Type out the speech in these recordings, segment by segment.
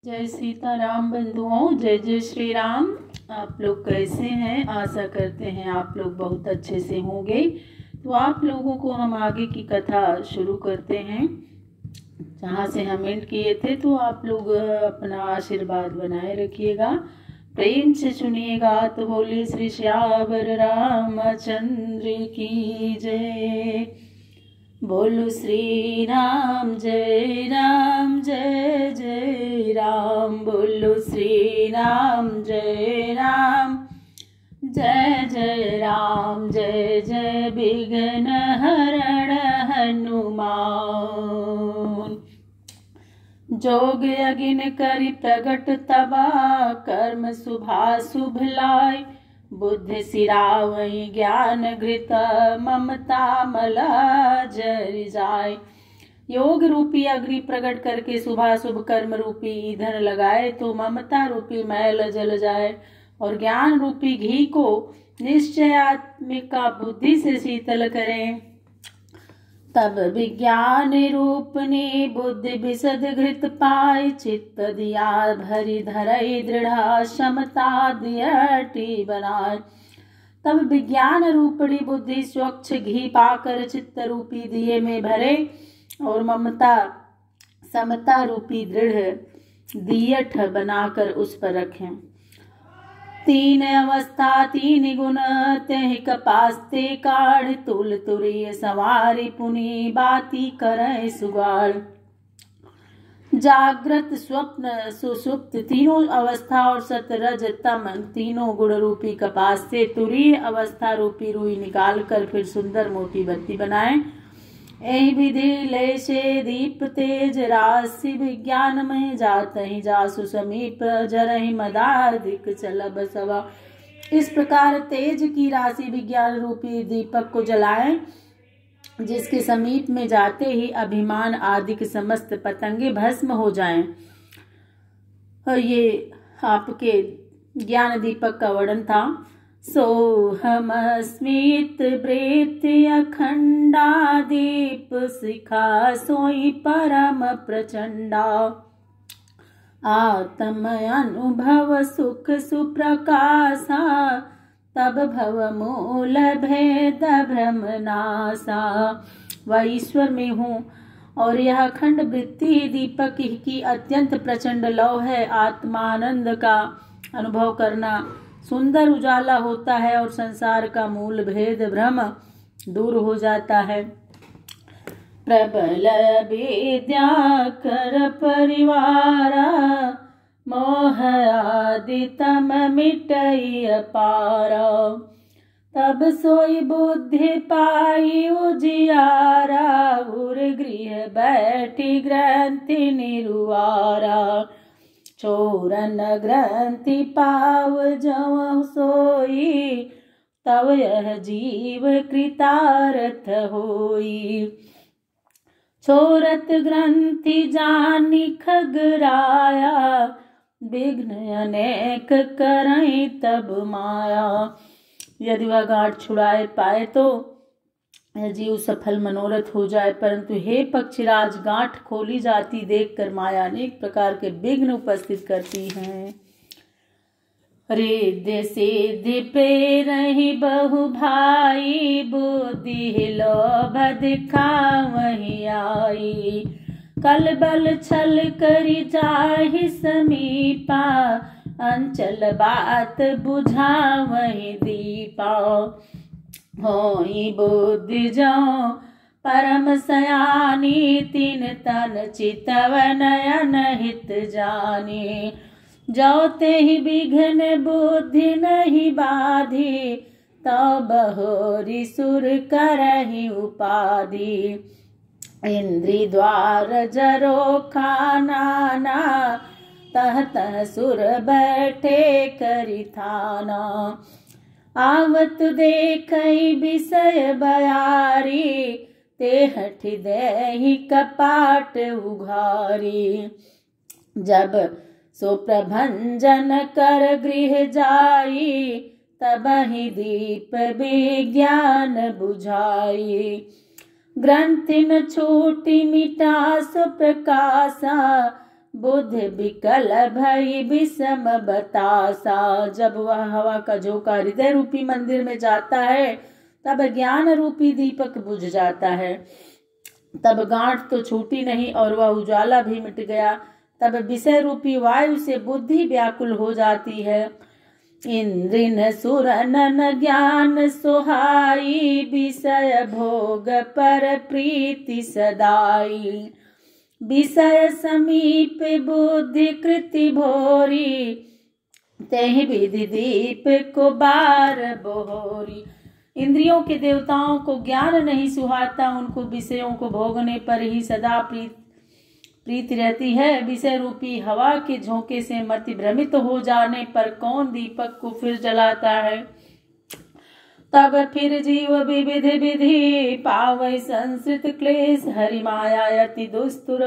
जय सीताराम बंधुओं, जय जय श्री राम। आप लोग कैसे हैं? आशा करते हैं आप लोग बहुत अच्छे से होंगे। तो आप लोगों को हम आगे की कथा शुरू करते हैं जहाँ से हम एंड किए थे। तो आप लोग अपना आशीर्वाद बनाए रखिएगा, प्रेम से सुनिएगा। तो बोले श्री श्यावर रामचंद्र की जय। बोलो श्री राम जय जय राम। बोलो श्री राम जय जय राम। जय जय विघ्न हरण हनुमान। जोग अगिन करि प्रगट तबा, कर्म शुभाशुभ लाय। बुद्धि सिरावई ज्ञान घृत, ममता मला जरि जाय। योग रूपी अग्नि प्रकट करके शुभाशुभ कर्म रूपी ईंधन लगाए तो ममता रूपी मैल जल जाए, और ज्ञान रूपी घी को निश्चयात्मिका बुद्धि से शीतल करें। तब विज्ञान रूपनी बुद्धि विशद घृत पाय। चित्त दिया भरी धरई दृढ़, क्षमता दियटी बनाए। तब विज्ञान रूपणी बुद्धि स्वच्छ घी पाकर चित्त रूपी दिए में भरे, और ममता समता रूपी दृढ़ दियठ बनाकर उस पर रखें। तीन अवस्था तीन गुण तेहि कपास्ते काढ़। तुल तुरीय सवारी पुनि बाती करे सुगाड़। जागृत स्वप्न सुषुप्त तीनों अवस्था और सतरज तम तीनों गुण रूपी कपास से तुरीय अवस्था रूपी रुई निकाल कर फिर सुंदर मोटी बत्ती बनाएं। एहि विधि ले से दीप तेज राशि विज्ञान में जात ही जासु समीप जरहि मदाधिक चलब सवा। इस प्रकार तेज की राशि विज्ञान रूपी दीपक को जलाएं, जिसके समीप में जाते ही अभिमान आदि के समस्त पतंगे भस्म हो जाएं। और ये आपके ज्ञान दीपक का वर्णन था। सोहमस्मित वृत्ति अखंडा, दीप शिखा सोई परम प्रचंडा। आत्म अनुभव सुख सुप्रकाशा, तब भव मूल भेद भ्रम नासा। वह ईश्वर में हूँ और यह अखंड वृत्ति दीपक की अत्यंत प्रचंड लौ है। आत्मानंद का अनुभव करना सुंदर उजाला होता है और संसार का मूल भेद भ्रम दूर हो जाता है। प्रबल विद्या कर परिवारा, मोह आदि तम मिटई अपारा। तब सोई बुद्धि पाई उजियारा, उर गृह बैठी ग्रंथि निरुआरा। चोरन ग्रंथि पाव जव सोई, तब यह जीव कृतार्थ होई। छोरत ग्रंथि जानी खगराया, विघ्न अनेक करई तब माया। यदि वह गांठ छुड़ाए पाए तो जीव सफल मनोरथ हो जाए, परंतु हे पक्षीराज, गांठ खोली जाती देखकर माया अनेक प्रकार के विघ्न उपस्थित करती हैं। रिद्धि सिद्धि प्रेरहि बहु भाई, बुद्धि लोभ दिखावहि आई। कल बल छल करि जाहि समीपा, अंचल बात बुझावहि दीपा। होई बुद्धि जो परम सयानी, तीन तन चितव नयन हित जानी। जो तेहि विघ्न बुद्धि नहीं बाधी, तो बहोरी सुर करहि उपाधि। इंद्री द्वार जरो खाना, तह तह सुर बैठे करि थाना। आवत देखई विषय बयारी, ते हठि देहि कपाट उघारी। जब सो प्रभंजन कर गृह जाई, तबहि दीप विज्ञान बुझाई। ग्रंथि न छूटि मिटा सुप्रकाशा, बुद्धि विकल भई विषम बतासा। जब वह हवा का झोंका हृदय रूपी मंदिर में जाता है तब ज्ञान रूपी दीपक बुझ जाता है। तब गांठ तो छूटी नहीं और वह उजाला भी मिट गया। तब विषय रूपी वायु से बुद्धि व्याकुल हो जाती है। इंद्रिन सुरनन ज्ञान सोहाई, विषय भोग पर प्रीति सदाई। विषय समीप बुद्धि कृति भोरी, तेहि विधि दीप को बार बोहरी। इंद्रियों के देवताओं को ज्ञान नहीं सुहाता, उनको विषयों को भोगने पर ही सदा प्रीति रहती है। विषय रूपी हवा के झोंके से मति भ्रमित हो जाने पर कौन दीपक को फिर जलाता है। तब फिर जीव विविध विधि पावै संसृत क्लेश, हरि माया अति दुस्तुर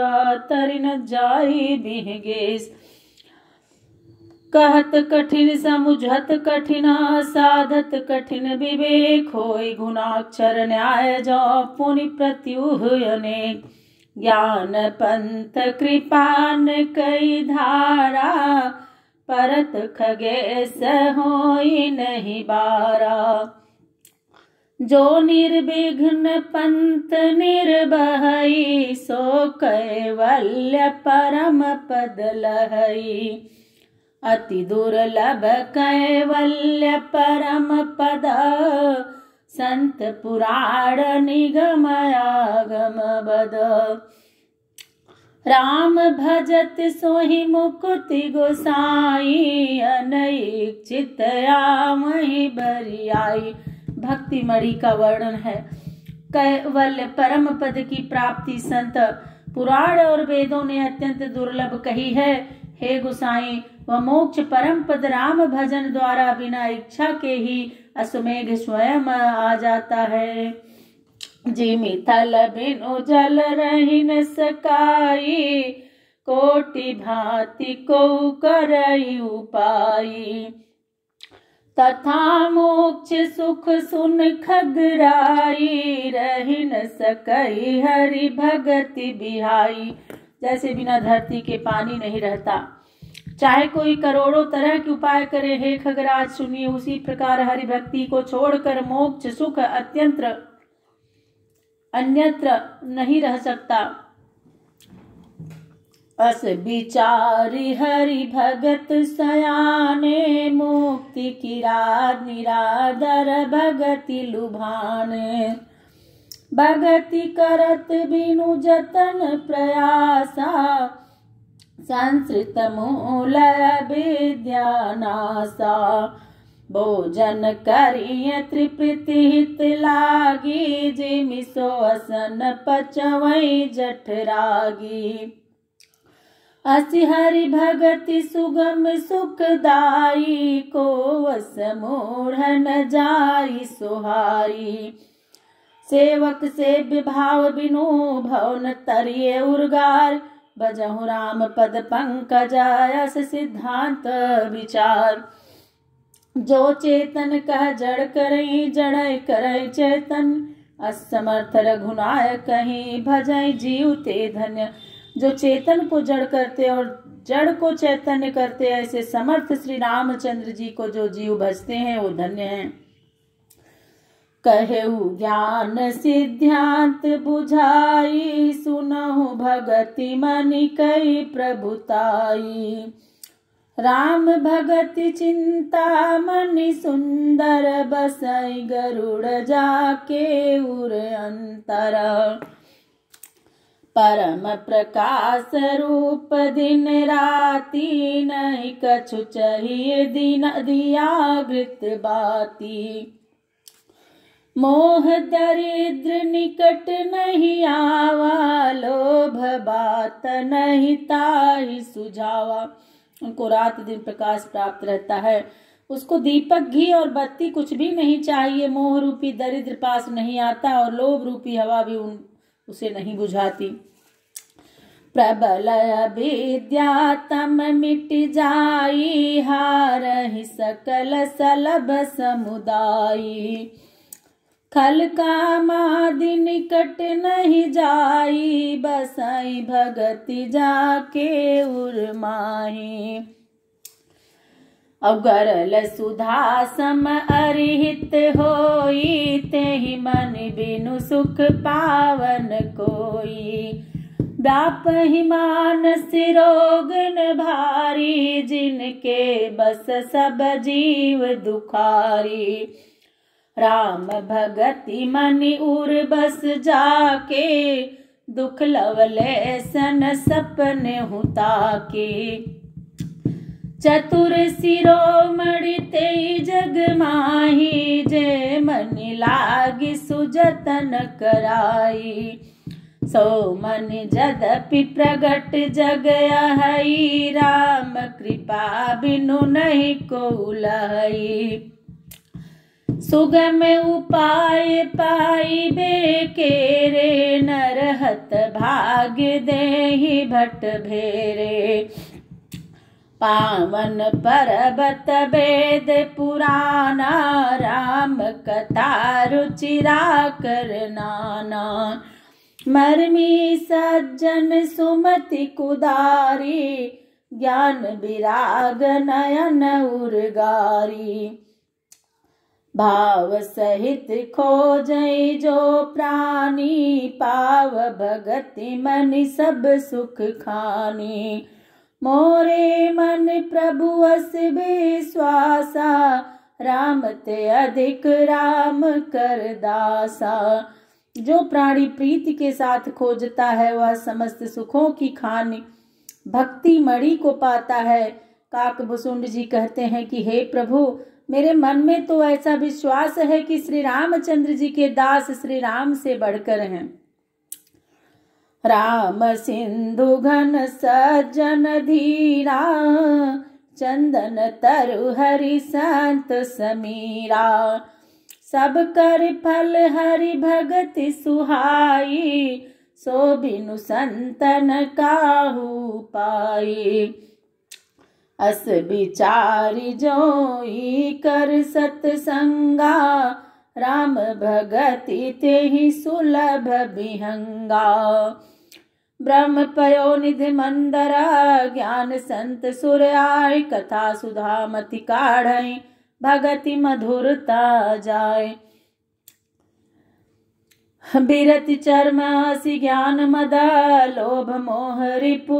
तरि न जाई बिहगेश। कहत कठिन समुझत कठिन, साधत कठिन विवेक, होय गुणाक्षर न्याय जो पुनि प्रत्युह अनेक। ज्ञान पंथ कृपान कई धारा, परत खगेश होई नहीं बारा। जो निर्विघ्न पंथ निर्भई, सो कैवल्य परम पद लहई। अति दुर्लभ कैवल्य परम पद, संत पुराण निगम आगम बद। राम भजत सोहि मुकुति गोसाई, अनैक चित आवहि बरियाई। भक्ति मणि का वर्णन है। कैवल्य परम पद की प्राप्ति संत पुराण और वेदों ने अत्यंत दुर्लभ कही है। हे गोसाई, वह मोक्ष परम पद राम भजन द्वारा बिना इच्छा के ही अश्वमेघ स्वयं आ जाता है। जिमि थल बिनु जल रहि न सकाई, कोटि भांति को करई उपाई। तथा मोक्ष सुख सुन खगराई, रहि न सकई हरि भगति बिहाई। जैसे बिना धरती के पानी नहीं रहता, चाहे कोई करोड़ों तरह के उपाय करे। हे खगराज सुनिए, उसी प्रकार हरि भक्ति को छोड़कर मोक्ष सुख अन्यत्र नहीं रह सकता। अस विचारी हरि भगत सयाने, मुक्ति की राह निरादर भगति लुभाने। भगति करत बिनु जतन प्रयासा, संस्कृत मूल विद्या नासा। भोजन करिय त्रिप्रीति हित लागी, जिमि सो असन पचवई जठरागी। असि हरि भगति सुगम सुखदाई, को वस मूढ़ न जाई सोहारी। सेवक से विभाव बिनु भवन तरिये उर्गार, भजहु राम पद पंकज यस सिद्धांत विचार। जो चेतन कह जड़ करई, जड़ करई चेतन, असमर्थ रघुनायक कहीं, भजई जीव ते धन्य। जो चेतन को जड़ करते और जड़ को चैतन्य करते, ऐसे समर्थ श्री रामचंद्र जी को जो जीव भजते हैं वो धन्य हैं। कहु ज्ञान सिद्धांत बुझाई, सुनहु भगति मनि कई प्रभुताई। राम भगति चिंता मनि सुंदर, बसई गरुड़ जाके उर अंतर। परम प्रकाश रूप दिन राती, नहीं कछु चाहिए दिन दिया घृत बाती। मोह दरिद्र निकट नहीं आवा, लोभ बात नहीं ताहि सुझावा। उनको रात दिन प्रकाश प्राप्त रहता है, उसको दीपक घी और बत्ती कुछ भी नहीं चाहिए। मोह रूपी दरिद्र पास नहीं आता और लोभ रूपी हवा भी उसे नहीं बुझाती। प्रबल विद्या तम मिट जाई, हारहि सकल सलभ समुदाई। खल कामादि निकट नहीं जाई, बसाई भगति जाके उर्माही। अवगरल सुधा सम अरिहित होई, तेहि मन बिनु सुख पावन कोई। व्यापहि मानस रोग न भारी, जिनके बस सब जीव दुखारी। राम भगति मनि उर बस जाके, दुख लवले सन सपने हुता के। चतुर शिरोमणि तेई जग माही, जे मनि लागी सुजतन कराई। सो मन जदपि प्रगट जग अहई, राम कृपा बिनु नहीं को लहई। सुगम उपाय पाई बेकेरे, नरहत भाग्य देहि भट भेरे। पावन पर्वत वेद पुराना, राम कथा रुचिरा कर नाना। मर्मी सज्जन सुमति कुदारी, ज्ञान विराग नयन उर्गारी। भाव सहित खोजई जो प्राणी, पाव भगति मनि सब सुख खानी। मोरे मन प्रभु अस विश्वासा, राम ते अधिक राम कर दासा। जो प्राणी प्रीति के साथ खोजता है, वह समस्त सुखों की खानी भक्ति मणि को पाता है। काकभुसुंड जी कहते हैं कि हे प्रभु, मेरे मन में तो ऐसा विश्वास है कि श्री रामचंद्र जी के दास श्री राम से बढ़कर हैं। राम सिंधु घन सज्जन धीरा, चंदन तरु हरि संत समीरा। सब कर फल हरि भगति सुहाई, सो बिनु संतन काहू पाई। अस विचारि जोई कर सतसंगा, राम भगति तेहि सुलभ विहंगा। ब्रह्म पयो निधि मंदरा, ज्ञान संत सुर आय। कथा सुधा मति काढ़ई, भगति मधुरता जाय। बिरति चर्म आसि ज्ञान मद, लोभ मोह रिपु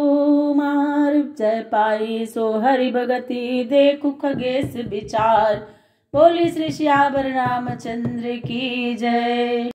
मार। जय पाई सो हरि भगति, देखु खगेश विचार। बोली श्री श्यावर रामचंद्र की जय।